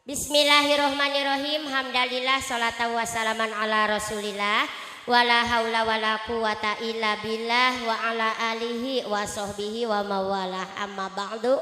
Bismillahirrohmanirrohim. Hamdalillah, salatu wassalaman ala rasulillah. Wala haula wala quwata illa billah wa ala alihi wa sahbihi wa mawalah. Amma ba'du.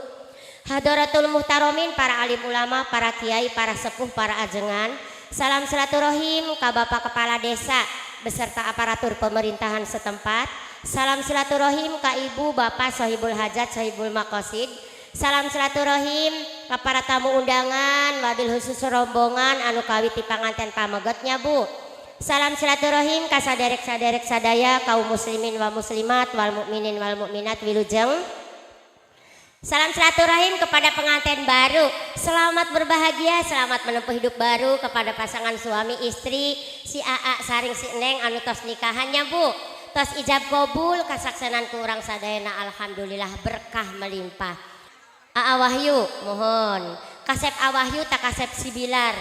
Hadaratul muhtaromin, para alim ulama, para kiai, para sepuh, para ajengan. Salam silaturahim ka Bapak Kepala Desa beserta aparatur pemerintahan setempat. Salam silaturahim ka Ibu Bapak Sohibul Hajat, Sohibul Maqasid. Salam silaturahim ka para tamu undangan, wabil khusus rombongan anu kawiti panganten pamegetnya Bu. Salam silaturahim ka saderek-saderek sadaya kaum muslimin wa muslimat wal mukminin wal mukminat wilujeng. Salam silaturahim kepada pengantin baru. Selamat berbahagia, selamat menempuh hidup baru kepada pasangan suami istri si Aa saring si Neng anu tos nikahannya Bu. Tos ijab kabul kasaksenan kurang sadayana alhamdulillah berkah melimpah. Aa Wahyu mohon kasep Awahyu tak kasep si Bilar,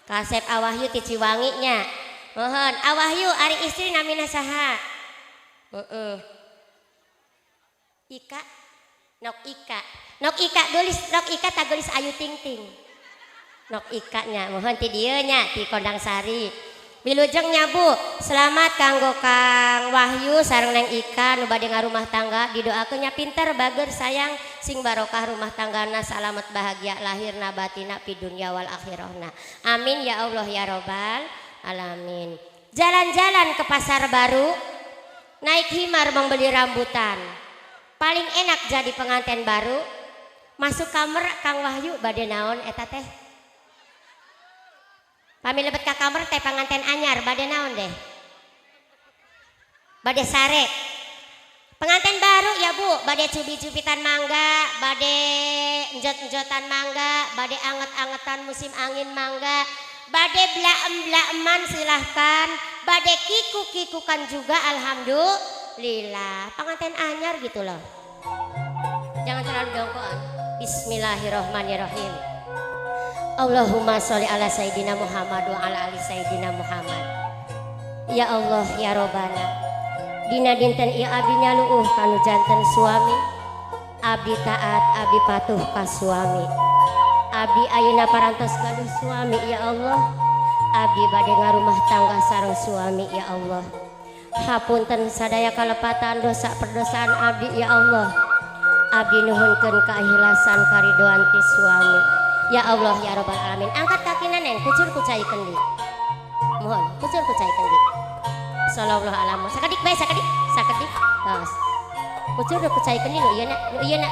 kasep Awahyu ti Ciwanginya mohon. Awahyu ari istri namina saha? Ika nok Ika nok Ika gelis nok Ika tak gelis Ayu Ting Ting nok Ika nya mohon ti dieu nya ti Kondang Sari. Wilujengnya Bu, selamat kanggo Kang Wahyu sareng Neng Ika nu bade ngarumah tangga, didoakeunnya pinter bager sayang sing barokah rumah tanggana, salamet bahagia lahirna batina fi dunya wal akhirahna. Amin ya Allah ya robbal alamin. Jalan-jalan ke pasar baru, naik himar membeli rambutan. Paling enak jadi pengantin baru, masuk kamar Kang Wahyu bade naon eta teh? Pami lebet ka kamar teh panganten anyar bade naon deh? Bade sare. Penganten baru ya Bu, bade cubit-cubitan mangga, bade njot-njotan mangga, bade anget-angetan musim angin mangga, bade blaem-blaeman silahkan, bade kiku-kikukan juga alhamdulillah. Penganten anyar gitu loh. Jangan terlalu dongkoan. Bismillahirrohmanirrohim. Allahumma sholli ala Sayyidina Muhammad wa ala ali Sayyidina Muhammad. Ya Allah ya Robbana, dina dinten ieu abdi nyaluuh kanu janten suami, abdi taat, abdi patuh ka suami, abdi ayeuna parantos gaduh suami ya Allah, abdi bade ngarumah tangga sareng suami ya Allah. Hapunten sadaya kalepatan dosa perdosaan abdi ya Allah, abdi nuhunkeun kaikhlasan karidoan ti suami. Ya Allah ya Rabbal alamin. Angkat kakina Neng, kucur kucai kendi. Mohon, kucur kucai kendi. Sallallahu alaihi sakedik bae sakedik, sakedik. Tos. Kucur kucai kendi nu ieu na.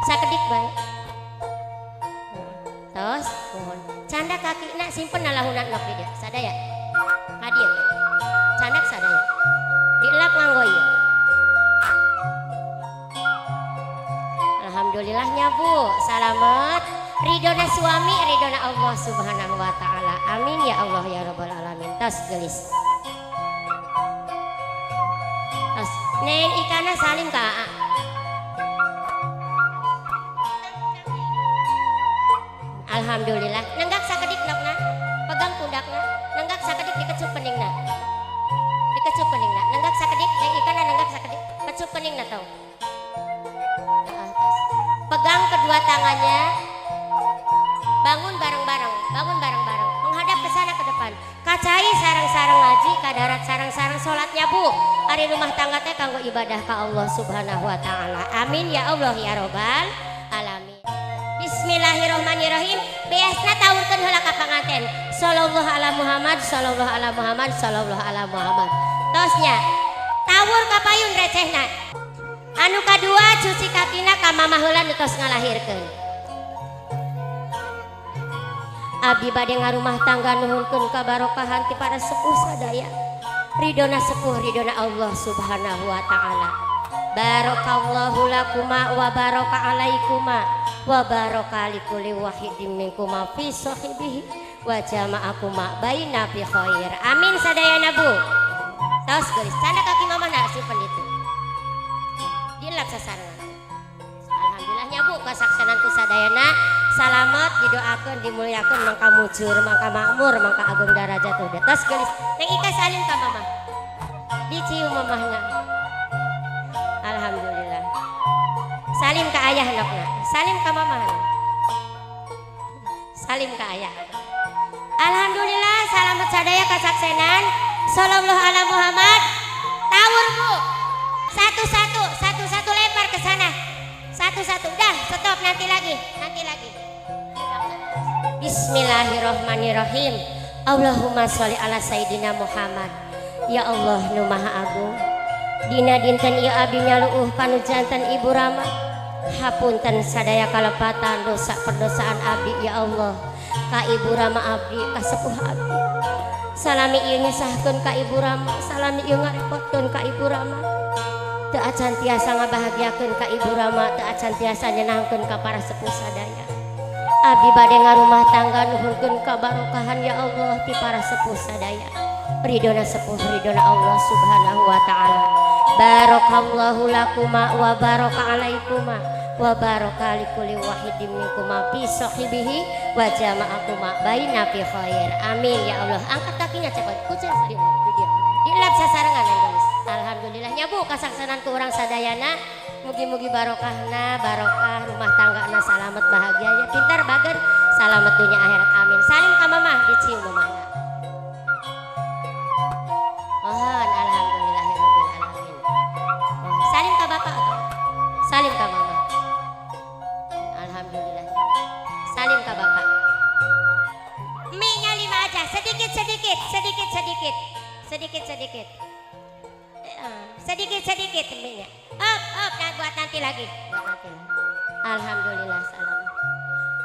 Sakedik bae. Tos, mohon. Canda kakina simpen nalahunan nok di dieu. Sadaya. Ka dieu. Candak sadaya. Dielap nganggo ieu. Alhamdulillahnya Bu, salamet. Ridona suami, ridona Allah subhanahu wa ta'ala. Amin ya Allah ya Rabbal alamin. Tas gelis. Tas. Neng Ikana salim ka Aa. Alhamdulillah. Nenggak sakedik nokna. Pegang pundakna. Nenggak sakedik dikecup keningna. Dikecup keningna. Nenggak sakedik, Neng Ikana nenggak sakedik. Kecup keningna tau. Pegang kedua tangannya. Bangun bareng-bareng, bangun bareng-bareng, menghadap ke sana ke depan. Kacai sarang-sarang ngaji, kadarat sarang-sarang sholatnya Bu. Ari rumah tangga teh kanggo ibadah ka Allah subhanahu wa ta'ala. Amin ya Allah ya Robbal alamin. Bismillahirrohmanirrohim. Beasna tawurkeun heula ka panganten. Sallallahu ala Muhammad, sallallahu ala Muhammad, sallallahu ala Muhammad. Tosnya tawur ka payun recehna. Anu kadua cuci kakina ka mamah heula nu tos ngalahirkeun. Abdi bade ngarumah tangga nuhunkeun kabarokahan ti para sepuh sadaya. Ridona sepuh, ridona Allah subhanahu wa ta'ala. Barakallahu lakuma wa baraka alaikuma wa baraka likulli wahidin minkuma fi sahibihi wa jama'akuma baina fi khair. Amin sadayana Bu. Tos geulis canda kaki mamana simpen ditu. Dilap sasarengan. Alhamdulillahnya Bu kasaksenan ku sadayana salamet didoakeun dimuliakeun mangka mujur mangka makmur mangka agung darajat teh. Tos geulis Neng Ika salim ka mamah. Dicium mamahna. Alhamdulillah. Salim ka ayah nokna, salim ka mamah. salim ka aya. Alhamdulillah salamet sadaya kasaksenan. Sallallahu ala Muhammad. Tawur Bu. Satu-satu lempar ke sana. Satu-satu. Udah, stop nanti lagi. Bismillahirrahmanirrahim. Allahumma sholli ala Sayyidina Muhammad. Ya Allah nu Maha Agung. Dina dinten ieu abdi nyaluuh panujanten Ibu Rama. Hapunten sadaya kalepatan dosa perdosaan abdi ya Allah. Ka Ibu Rama abdi, ka sepuh abdi. Salami ieu nyesahkeun ka Ibu Rama, salami ieu ngarepotkeun ka Ibu Rama. Teu acan tiasa ngabahagiakeun ka Ibu Rama, teu acan tiasa nyenangkeun ka para sepuh sadaya. Abdi bade ngarumah tangga nuhunkeun kabarokahan ya Allah ti para sepuh sadaya. Ridona sepuh ridona Allah Subhanahu wa taala. Barakallahu lakuma wa baraka alaikuma wa baraka likulli wahidin minkuma fi sahibihi wa jama'akuma baina fi khair. Amin ya Allah. Angkat kakinya cepat. Kucing di dia. Dilap sasarangan guys. Alhamdulillahnya Bu kasaksanan ku urang sadayana. Mugi-mugi barokahna, barokah rumah tanggana salamet bahagia ya pintar bager salamet dunia akhirat amin. Salim ka mamah dicium mamahna. Mohon alhamdulillahirabbil alamin. Salim ka bapak atau salim ka mama. Alhamdulillah. Salim ka bapak. Mie-nya 5 aja, sedikit. Sedikit mie-nya. Up, nah buat nanti lagi. Alhamdulillah salam.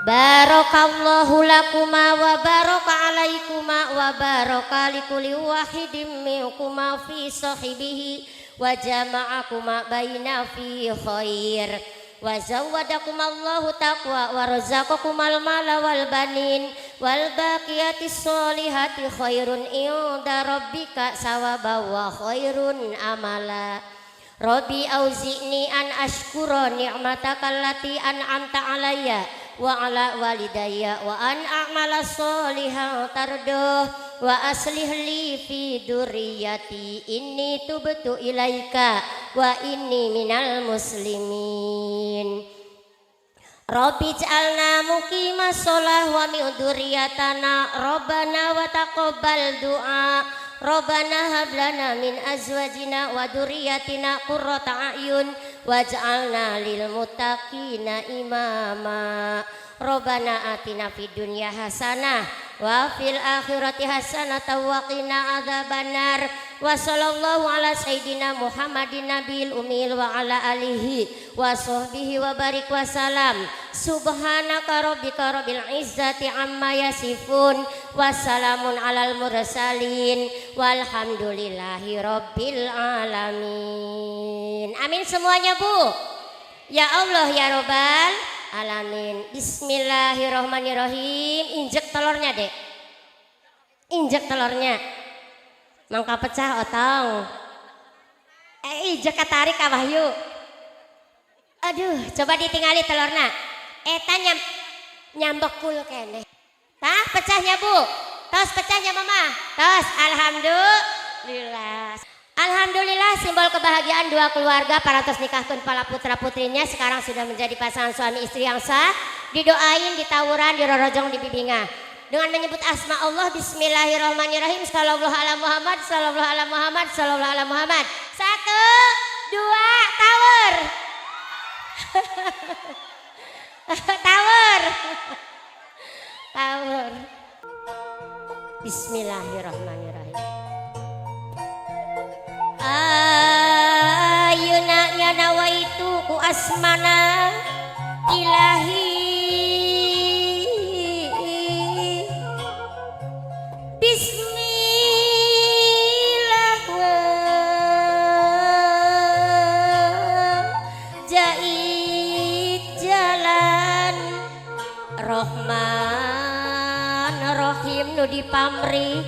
Barakallahu lakuma wa baraka alaikuma wa baraka likulli wahidin minkuma fi sahibihi wa jama'akuma baina fi khair. Wa zawwadakumallahu taqwa wa razaqakumal mala wal banin wal baqiyatis solihati khairun inda rabbika sawaba wa khairun amala. Rabbi auzi'ni an ashkura ni'mataka allati an'amta alayya wa ala walidayya wa an a'mala sholihan tardah wa aslih li fi durriyati inni tubtu ilaika wa inni minal muslimin. Rabbi ij'alna muqimas shalah wa min dzurriyyatana rabbana wa taqabbal du'a. Rabbana hab lana min azwajina wa dzurriyyatina qurrata a'yun waj'alna lil muttaqina imama. Rabbana atina fid dunya hasanah wa fil akhirati hasanah wa qina adzabannar. Wa sallallahu ala sayyidina Muhammadin nabiyil ummil wa ala alihi wa sahbihi wa barik wa salam. Subhanaka rabbika rabbil izzati amma yasifun wa salamun alal mursalin walhamdulillahi rabbil alamin. Amin semuanya Bu. Ya Allah ya Rabbal alamin. Bismillahirrahmanirrahim. Injek telurnya Dek. Injek telurnya. Mangka pecah otong. Injek katarik ka Wahyu. Aduh, coba ditinggali telurna. Eta nyambekul kene. Tah pecahnya Bu. Tos pecahnya Mama. Tos alhamdulillah. Alhamdulillah simbol kebahagiaan dua keluarga parantos nikahkeun para putra putrinya sekarang sudah menjadi pasangan suami istri yang sah. Didoain, ditawuran, dirorojong, dibibinga. Dengan menyebut asma Allah bismillahirrahmanirrahim. Sallallahu ala Muhammad, sallallahu ala Muhammad, sallallahu ala Muhammad. 1, 2, tawur. Tawur. Tawur. Bismillahirrahmanirrahim. Ayeuna nya nawaitu ku asmana ilahi bismillah jait jalan Rahman Rahim nu dipamrih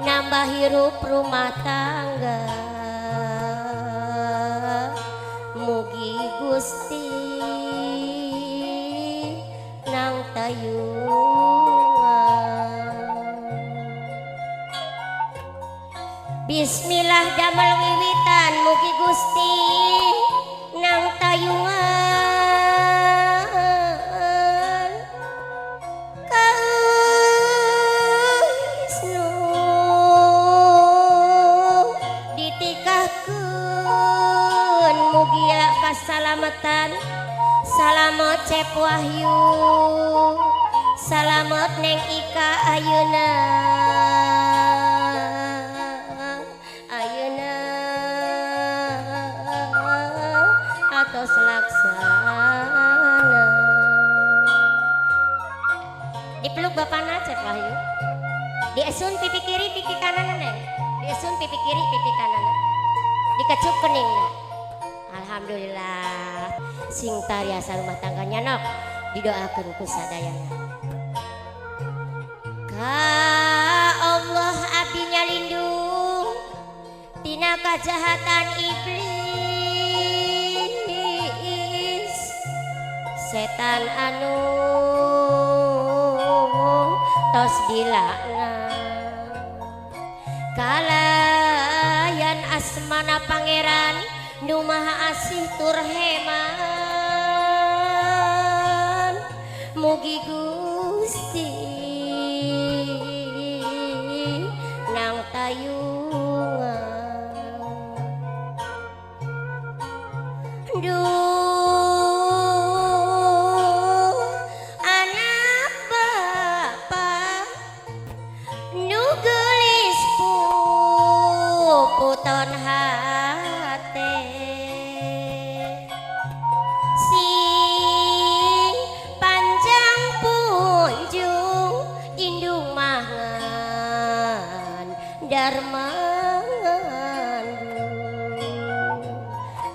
nambah hirup rumah tangga. Mugi Gusti nang tayungan. Bismillah damel wiwitan mugi Gusti nang tayungan. Kau Wahyu salamet neng Ika ayeuna atos laksana dipeluk bapana Cek Wahyu diesun pipi kiri pipi kanan neng diesun pipi kiri pipi kanan dikecup keningna alhamdulillah sing tariasa rumah tangganya nok didoakeun ku sadayana ka Allah abdi nyalindung tina kajahatan iblis setan anu tos dilakna kalayan asmana pangeran nu maha asih tur heman mugi Gusti nang tayungan duh anak bapa nu geulis puputon hate sing panjang punjung indung mangan darmangan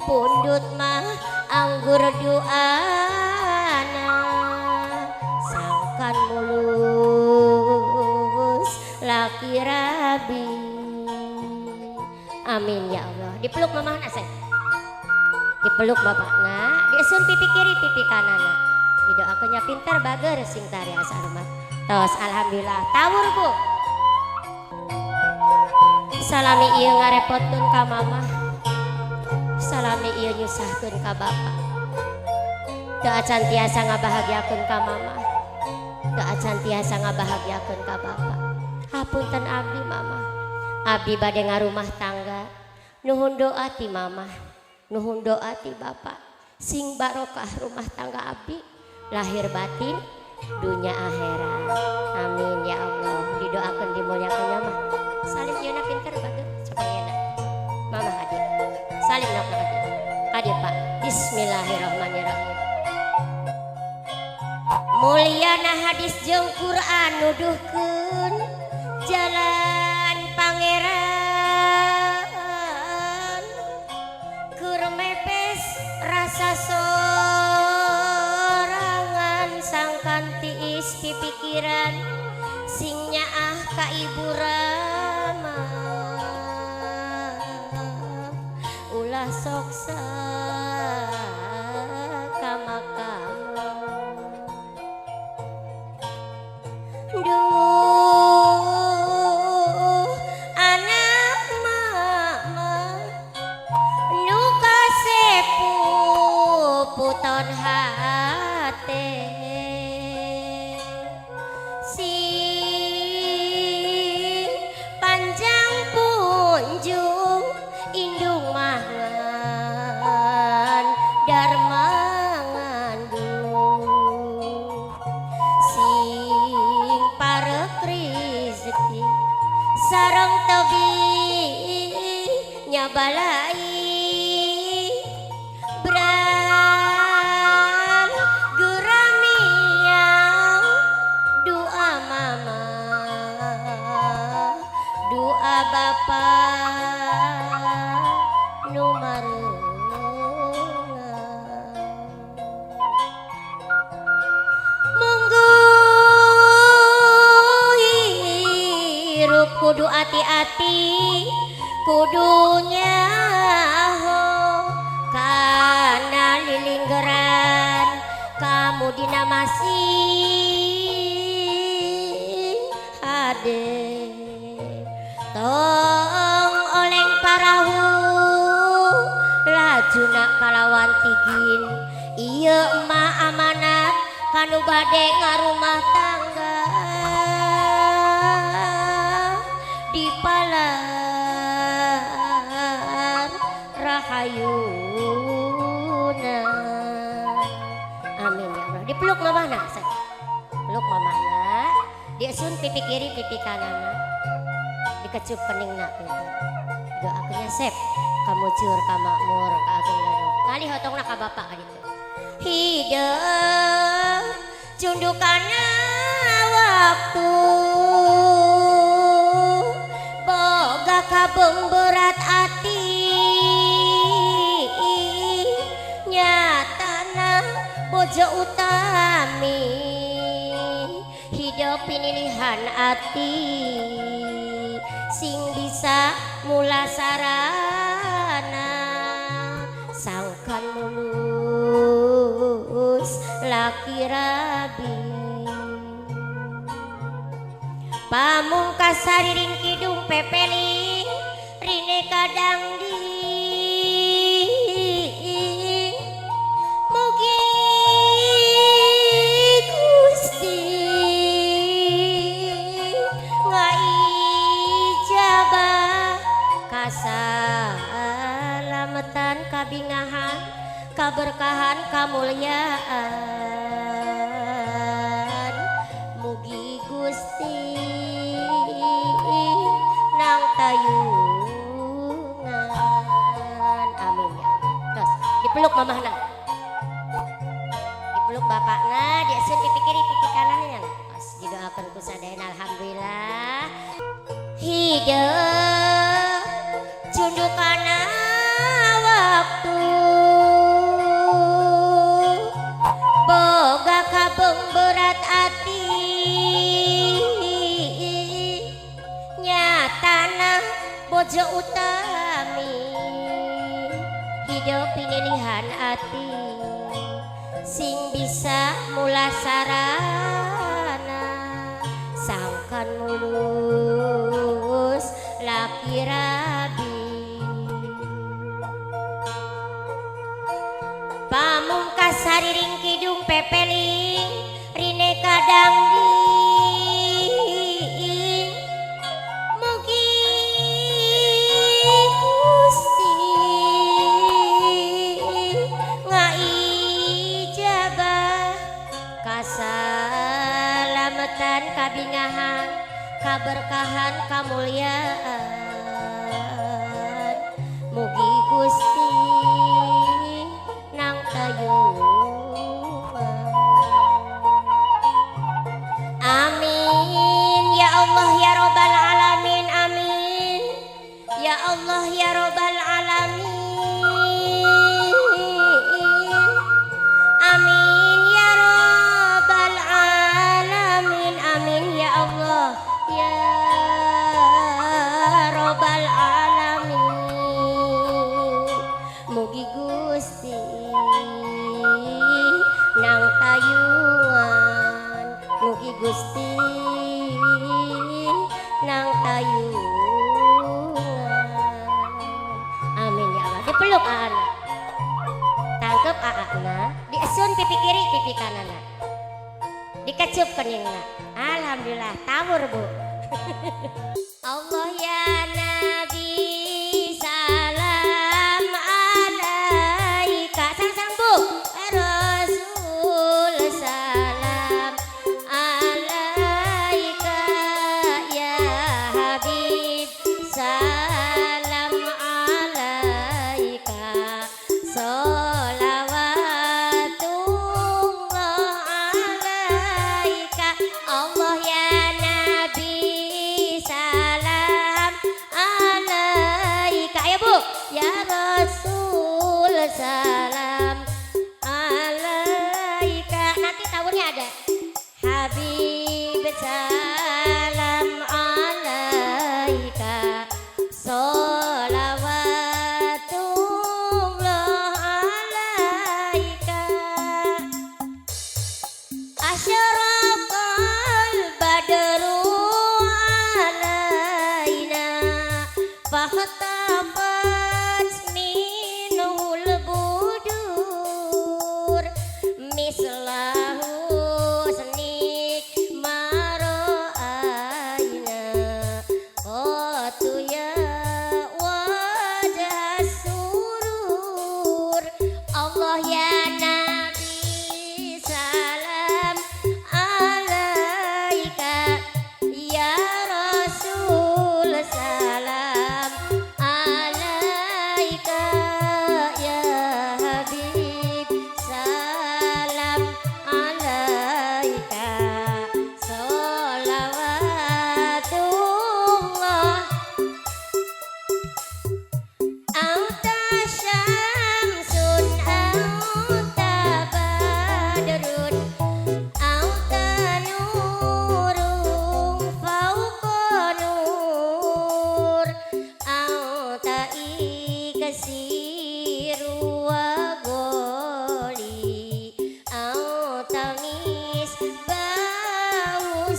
pundut mah anggur duana sangkan mulus laki rabi amin ya Allah dipeluk mamahna Sek dipeluk bapakna diesun pipi kiri pipi kanana didoakeunnya pinter bager sing tari asa rumah tos alhamdulillah tawur Bu salami ieu ngarepotkeun ka mamah salami ieu nyusahkeun ka bapak teu acan tiasa ngabahagiakeun ka mamah teu acan tiasa ngabahagiakeun ka bapak hapunten abdi mamah abdi bade ngarumah tangga nuhun doa ti mamah nuhun doa ti bapak sing barokah rumah tangga abdi lahir batin dunya akhirat amin ya Allah didoakeun dimulyakeunnya mah salim yeuna pinter bagus coba yeuna mamah hadir salim nok hadir hadir Pak bismillahirrahmanirrahim mulyana hadis jeung Quran nuduhkeun jalan pangeran keur mepes rasa sorangan sangkan tiis pipikiran sing nyaah ka ibu Rama ulah soksa ka makam duh anak mama nu kasepu puton hate sing panjang punjung indung mangan darmangan sing parek rezeki sareng tebi nyabalai beran geramiang doa mama doa bapa nu mareungan monggo hirup kudu ati-ati kudu nyaho kana lilinggeran kamu dina masih ade tong oleng parahu lajuna kalawan tigin ieu emak amanat kanu bade ngarumah tangga di palar rahayuna amin ya Allah mamahna Sep. Peluk mamahna. Dieusun pipi kiri pipi kanan. Dikecup keningna pintu. Doakeunnya Sep. Kamujur ka makmur ka ageng garuk. Ngali hotongna ka bapak ka ditu. Hideung cundukana waktu boga kabeng berat ati nyatana bojo utami hidup pinilihan ati sing bisa mula sarana sangkan mulus laki rabi pamungkas sariring kidung pepeling rine kadang di mugi Gusti ngaijabah kasalamatan kabingahan kaberkahan kamulyaan mugi Gusti nang tayungan amin ya terus dipeluk mamahna dipeluk bapakna dieuseun pipi kiri pipi kanannya pas didoakeun ku sadayana alhamdulillah hideung cundukana waktu boga kabeng berat ati nyatana bojo utami hidup pinilihan ati sing bisa mula sarana sangkan mulus laki rabi pamungkas sariring kidung pepeling rine kadang di mugi Gusti ngaijabah kasalamatan kabingahan kaberkahan kamulyaan mugi Gusti nang tayungan amin ya Allah ya Rabbal alamin amin ya Allah ya Rabbal alamin amin ya Rabbal alamin amin ya Allah ya Rabbal alamin mugi Gusti nang tayungan mugi Gusti nang tayungan amin ya Allah dipeluk aana tangkep aana dieuseun pipi kiri pipi kanana dikecup keningna alhamdulillah tabur Bu Allah ya Nabi salam alaika sang Bu Rasul salam alaika ya Habib salam alaika sholawatullah alaika Allah ya Nabi salam alaika ya Bu ya Rasul salam alaika nanti tahunnya ada Habib salam alaika sholawatullah alaika asyaraqal badru alaina fahtafat minhul budur mislahu senik maro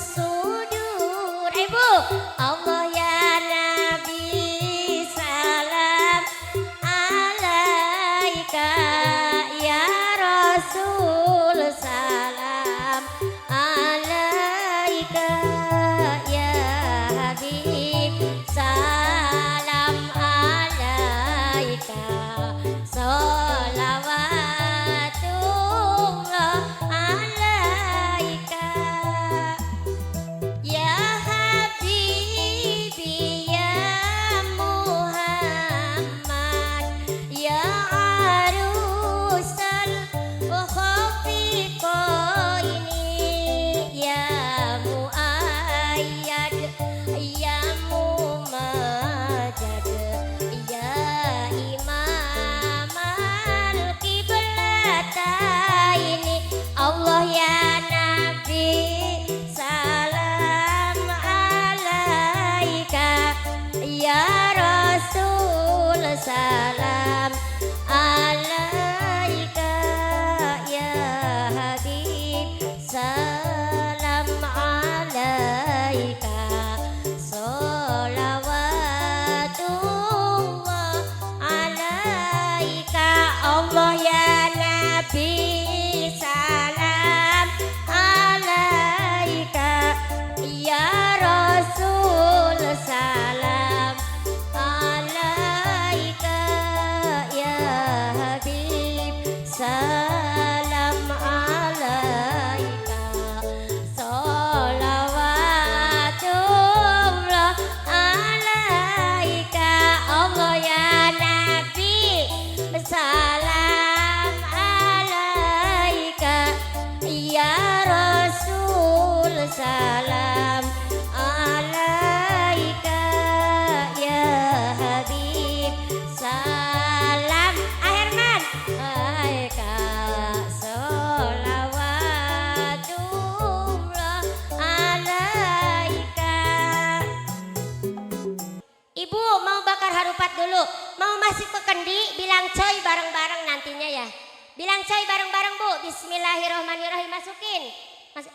sudur. Ibu, Allah ya Nabi salam alaika ya Rasul salam alaika ya Habib salam alaika sholawatullah alaika ya Habibi ya Muhammad ya arusal khafiqaini ya muayyad ya mumajjad ya imamal qiblataini Allah ya Nabi salam alaika ya Rasul salam alaika ya Habib salam alaika sholawatullah alaika Allah ya Nabi salam alaika ya Rasul salam alaika ya Habib salam alaika sholawatullah alaika Allah ya Nabi salam alaika ya Rasul salam alaika ya Habib salam Herman alaika sholawatullah alaika. Ibu mau bakar harupat dulu, mau masuk ke kendi bilang coy bareng-bareng nantinya ya. Bilang coy bareng-bareng Bu, bismillahirrahmanirrahim masukin.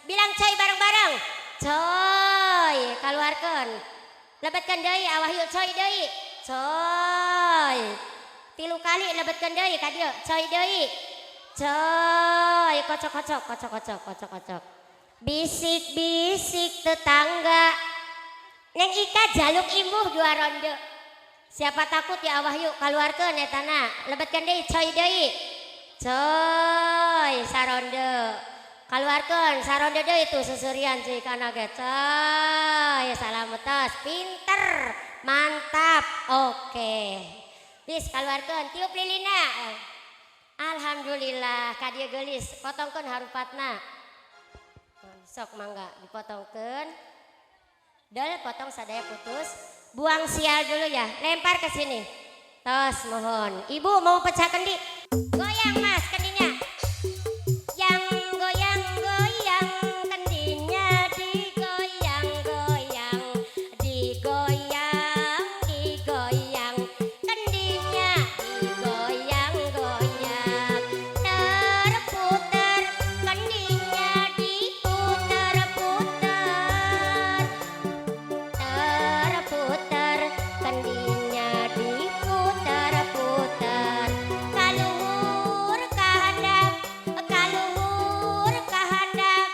Bilang coy bareng-bareng. Coy, keluarkan. Lebetkan deui awah yuk coy deui. Coy. 3 kali lebetkan deui ka dieu. Coy deui. Coy, kocok. Bisik-bisik tetangga. Neng Ika jaluk imbuh 2 ronde. Siapa takut ya awah yuk keluarkan etana. Lebetkan deui coy deui. Coy, saronde. Keluarkan saronde deui tuh susurian cuy kana ge. Coy, salametos, pinter, mantap. Oke. Bis keluarkan tiup lilina. Alhamdulillah ka dieu geulis potongkeun harupatna. Sok mangga dipotongkeun. Dol potong sadaya putus. Buang sial dulu ya. Lempar ke sini. Tos mohon. Ibu mau pecah kendi. Goyang Mas kendinya. Yang goyang-goyang kendinya digoyang-goyang. Digoyang kendinya digoyang-goyang. Terputer kendinya diputer-puter. Terputer kendinya diputer-puter. Kaluhur kahandap, kaluhur kahandap,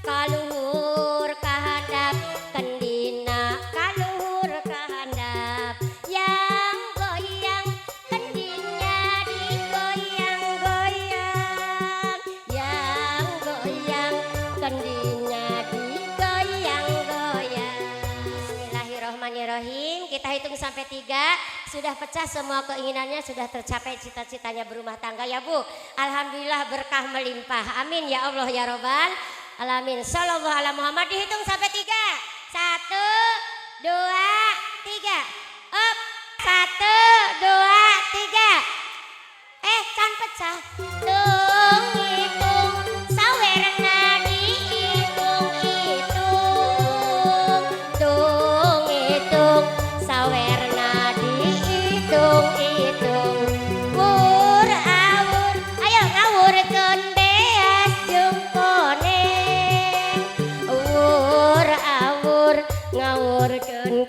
kaluhur kahandap kendina kaluhur kahandap. Yang goyang kendinya digoyang-goyang. Yang goyang kendinya digoyang-goyang. Bismillahirrahmanirrahim. Kita hitung sampai 3. Sudah pecah semua keinginannya, sudah tercapai cita-citanya berumah tangga ya Bu. Alhamdulillah berkah melimpah. Amin ya Allah ya Robbal alamin. Sallallahu ala Muhammad. Dihitung sampai 3. 1, 2, 3. Up. 1, 2, 3. Can pecah. Hitung sawerna dihitung-hitung. Hitung sawerna dihitung-hitung. Wur-awur, ayo ngawurkeun beas jeung koneng. Wur ngawurkeun